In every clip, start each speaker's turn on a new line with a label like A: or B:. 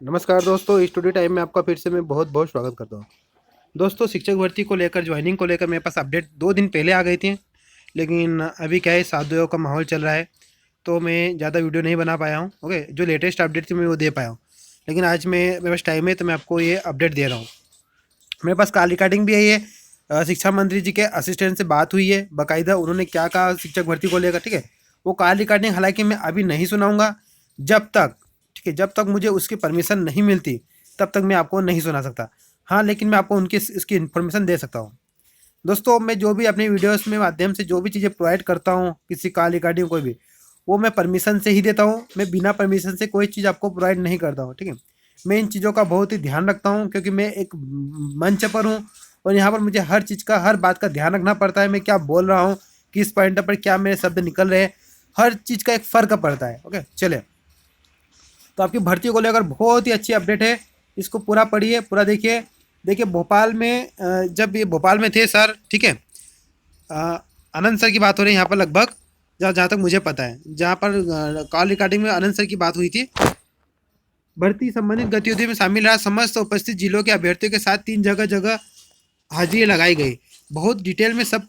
A: नमस्कार दोस्तों, studio time में आपका फिर से मैं बहुत बहुत स्वागत करता हूँ। दोस्तों, शिक्षक भर्ती को लेकर, ज्वाइनिंग को लेकर मेरे पास अपडेट 2 दिन पहले आ गई थी। लेकिन अभी क्या है, शादियों का माहौल चल रहा है, तो मैं ज़्यादा वीडियो नहीं बना पाया हूँ। ओके, जो लेटेस्ट अपडेट थी मैं वो दे पाया हूँ। लेकिन आज मेरे पास टाइम है, तो मैं आपको ये अपडेट दे रहा हूँ। मेरे पास कॉल रिकॉर्डिंग भी है ये। शिक्षा मंत्री जी के असिस्टेंट से बात हुई है, बाकायदा उन्होंने क्या कहा शिक्षक भर्ती को लेकर, ठीक है। वो कॉल रिकॉर्डिंग हालांकि मैं अभी नहीं सुनाऊंगा, जब तक, ठीक है, जब तक मुझे उसकी परमिशन नहीं मिलती, तब तक मैं आपको नहीं सुना सकता। हाँ, लेकिन मैं आपको उनकी इसकी इन्फॉर्मेशन दे सकता हूँ। दोस्तों, मैं जो भी अपनी वीडियोस में माध्यम से जो भी चीज़ें प्रोवाइड करता हूँ, किसी कॉल रिकॉर्डिंग कोई भी, वो मैं परमिशन से ही देता हूँ। मैं बिना परमिशन से कोई चीज़ आपको प्रोवाइड नहीं करता हूँ, ठीक है। मैं इन चीज़ों का बहुत ही ध्यान रखता हूँ, क्योंकि मैं एक मंच पर हूँ और यहाँ पर मुझे हर चीज़ का, हर बात का ध्यान रखना पड़ता है। मैं क्या बोल रहा हूँ, किस पॉइंट पर क्या मेरे शब्द निकल रहे हैं, हर चीज़ का एक फ़र्क पड़ता है। ओके, चले। तो आपकी भर्ती को लेकर बहुत ही अच्छी अपडेट है, इसको पूरा पढ़िए, पूरा देखिए। देखिए, भोपाल में जब ये भोपाल में थे सर, ठीक है, आनंद सर की बात हो रही है यहाँ पर लगभग, जहाँ जहाँ तक मुझे पता है, जहाँ पर कॉल रिकॉर्डिंग में आनंद सर की बात हुई थी। भर्ती संबंधित गतिविधियों में शामिल रहा समस्त उपस्थित जिलों के अभ्यर्थियों के साथ 3 जगह जगह हाजिरी लगाई गई। बहुत डिटेल में सब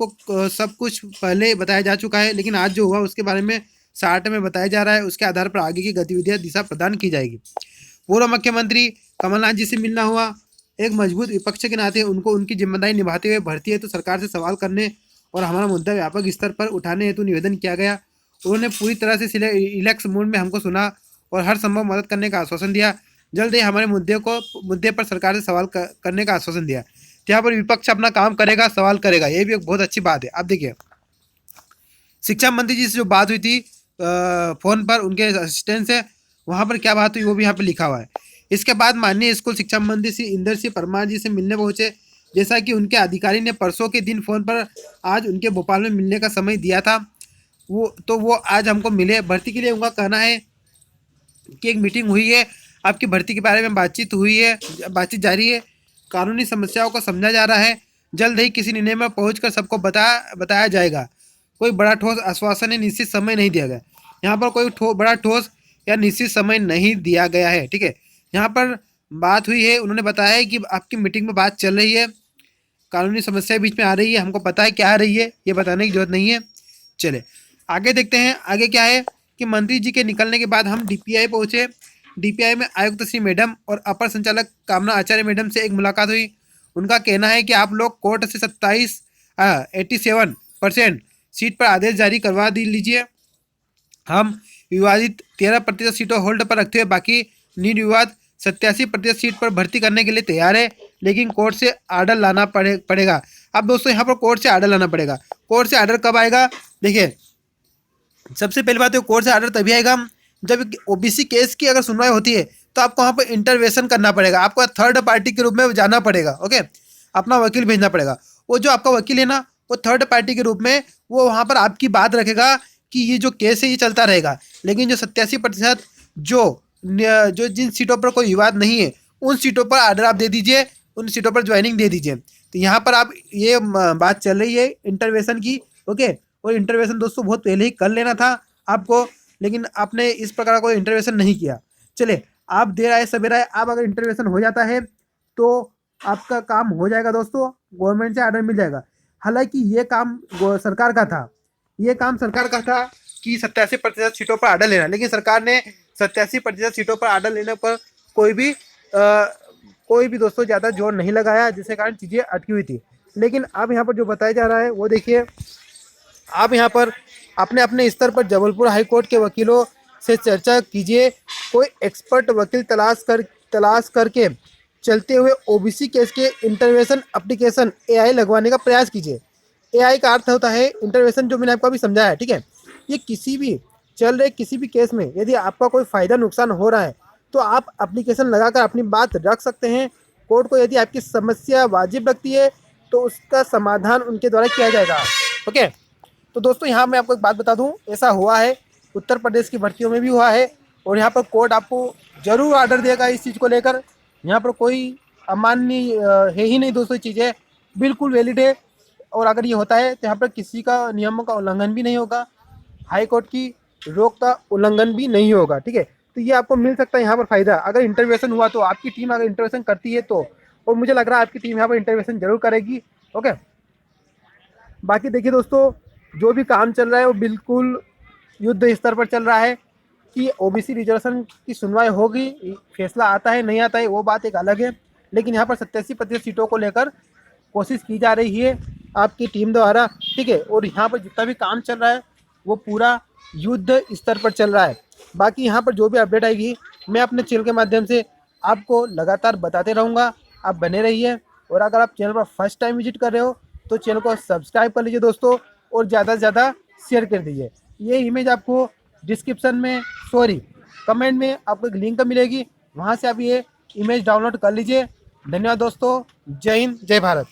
A: कुछ पहले बताया जा चुका है, लेकिन आज जो हुआ उसके बारे में शार्ट में बताया जा रहा है। उसके आधार पर आगे की गतिविधियां दिशा प्रदान की जाएगी। पूर्व मुख्यमंत्री कमलनाथ जी से मिलना हुआ। एक मजबूत विपक्ष के नाते उनको उनकी जिम्मेदारी निभाते हुए भर्ती हेतु सरकार से सवाल करने और हमारा मुद्दा व्यापक स्तर पर उठाने हेतु निवेदन किया गया। उन्होंने पूरी तरह से रिलैक्स मूड में हमको सुना और हर संभव मदद करने का आश्वासन दिया। जल्द ही हमारे मुद्दे पर सरकार से सवाल करने का आश्वासन दिया। तो यहाँ पर विपक्ष अपना काम करेगा, सवाल करेगा, ये भी एक बहुत अच्छी बात है। आप देखिए, शिक्षा मंत्री जी से जो बात हुई थी फोन पर उनके असिस्टेंट से, वहाँ पर क्या बात हुई वो भी यहाँ पर लिखा हुआ है। इसके बाद माननीय स्कूल शिक्षा मंत्री श्री इंदर सिंह परमार जी से मिलने पहुंचे। जैसा कि उनके अधिकारी ने परसों के दिन फोन पर आज उनके भोपाल में मिलने का समय दिया था, वो आज हमको मिले। भर्ती के लिए उनका कहना है कि एक मीटिंग हुई है, आपकी भर्ती के बारे में बातचीत हुई है, बातचीत जारी है, कानूनी समस्याओं को समझा जा रहा है। जल्द ही किसी निर्णय में पहुंचकर सबको बताया जाएगा। कोई बड़ा ठोस आश्वासन या निश्चित समय नहीं दिया गया। यहाँ पर कोई बड़ा ठोस या निश्चित समय नहीं दिया गया है, ठीक है। यहाँ पर बात हुई है, उन्होंने बताया है कि आपकी मीटिंग में बात चल रही है, कानूनी समस्या बीच में आ रही है, हमको पता है क्या आ रही है, ये बताने की जरूरत नहीं है। चले आगे देखते हैं, आगे क्या है कि मंत्री जी के निकलने के बाद हम डीपीआई पहुंचे। डीपीआई में आयुक्त श्री मैडम और अपर संचालक कामना आचार्य मैडम से एक मुलाकात हुई। उनका कहना है कि आप लोग कोर्ट से 87% सीट पर आदेश जारी करवा लीजिए। हम विवादित 13% सीटों होल्ड पर रखते हुए बाकी निर्विवाद 87% सीट पर भर्ती करने के लिए तैयार है, लेकिन कोर्ट से आर्डर लाना पड़ेगा। अब दोस्तों, यहाँ पर कोर्ट से आर्डर लाना पड़ेगा। कोर्ट से आर्डर कब आएगा? देखिए, सबसे पहली बात है, कोर्ट से आर्डर तभी आएगा जब ओबीसी केस की अगर सुनवाई होती है, तो आपको वहाँ पर इंटरवेंशन करना पड़ेगा, आपको थर्ड पार्टी के रूप में जाना पड़ेगा। ओके, अपना वकील भेजना पड़ेगा। वो जो आपका वकील है ना, वो थर्ड पार्टी के रूप में वो वहाँ पर आपकी बात रखेगा कि ये जो केस है ये चलता रहेगा। लेकिन जो 87% जो जिन सीटों पर कोई विवाद नहीं है, उन सीटों पर आर्डर आप दे दीजिए, उन सीटों पर ज्वाइनिंग दे दीजिए। तो यहाँ पर आप ये बात चल रही है इंटरवेंशन की। ओके, और इंटरवेंशन दोस्तों बहुत पहले ही कर लेना था आपको, लेकिन आपने इस प्रकार कोई इंटरवेंशन नहीं किया। चले, आप देर आए सवेरा आए, आप अगर इंटरवेंशन हो जाता है तो आपका काम हो जाएगा दोस्तों, गवर्नमेंट से आर्डर मिल जाएगा। हालांकि ये काम सरकार का था, ये काम सरकार का था कि 87% सीटों पर आर्डर लेना, लेकिन सरकार ने 87% सीटों पर आर्डर लेने पर कोई भी दोस्तों ज़्यादा जोर नहीं लगाया, जिसके कारण चीज़ें अटकी हुई थी। लेकिन अब यहाँ पर जो बताया जा रहा है वो देखिए। आप यहाँ पर अपने अपने स्तर पर जबलपुर हाई कोर्ट के वकीलों से चर्चा कीजिए। कोई एक्सपर्ट वकील तलाश करके चलते हुए ओबीसी केस के इंटरवेंशन एप्लीकेशन एआई लगवाने का प्रयास कीजिए। एआई का अर्थ होता है इंटरवेंशन, जो मैंने आपको अभी समझाया है, ठीक है। ये किसी भी चल रहे किसी भी केस में यदि आपका कोई फ़ायदा नुकसान हो रहा है, तो आप एप्लीकेशन लगाकर अपनी बात रख सकते हैं। कोर्ट को यदि आपकी समस्या वाजिब लगती है तो उसका समाधान उनके द्वारा किया जाएगा। ओके, तो दोस्तों यहाँ मैं आपको एक बात बता दूँ, ऐसा हुआ है, उत्तर प्रदेश की भर्तियों में भी हुआ है, और यहाँ पर कोर्ट आपको ज़रूर आर्डर देगा इस चीज़ को लेकर। यहाँ पर कोई अमान्य है ही नहीं दोस्तों, चीज़ें बिल्कुल वैलिड है। और अगर ये होता है तो यहाँ पर किसी का नियमों का उल्लंघन भी नहीं होगा, हाई कोर्ट की रोक का उल्लंघन भी नहीं होगा, ठीक है। तो ये आपको मिल सकता है यहाँ पर फ़ायदा। अगर इंटरवेंशन हुआ तो आपकी टीम अगर इंटरवेंशन करती है तो, और मुझे लग रहा है आपकी टीम यहाँ पर इंटरवेंशन जरूर करेगी। ओके, बाकी देखिए दोस्तों, जो भी काम चल रहा है वो बिल्कुल युद्ध स्तर पर चल रहा है कि ओबीसी रिजर्वेशन की सुनवाई होगी, फैसला आता है नहीं आता है वो बात एक अलग है, लेकिन यहाँ पर 87% सीटों को लेकर कोशिश की जा रही है आपकी टीम द्वारा, ठीक है। और यहाँ पर जितना भी काम चल रहा है वो पूरा युद्ध स्तर पर चल रहा है। बाकी यहाँ पर जो भी अपडेट आएगी मैं अपने चैनल के माध्यम से आपको लगातार बताते रहूँगा, आप बने रहिए। और अगर आप चैनल पर फर्स्ट टाइम विजिट कर रहे हो तो चैनल को सब्सक्राइब कर लीजिए दोस्तों, और ज़्यादा से ज़्यादा शेयर कर दीजिए। ये इमेज आपको डिस्क्रिप्शन में, सॉरी कमेंट में आपको एक लिंक मिलेगी, वहाँ से आप ये इमेज डाउनलोड कर लीजिए। धन्यवाद दोस्तों, जय हिंद, जय भारत।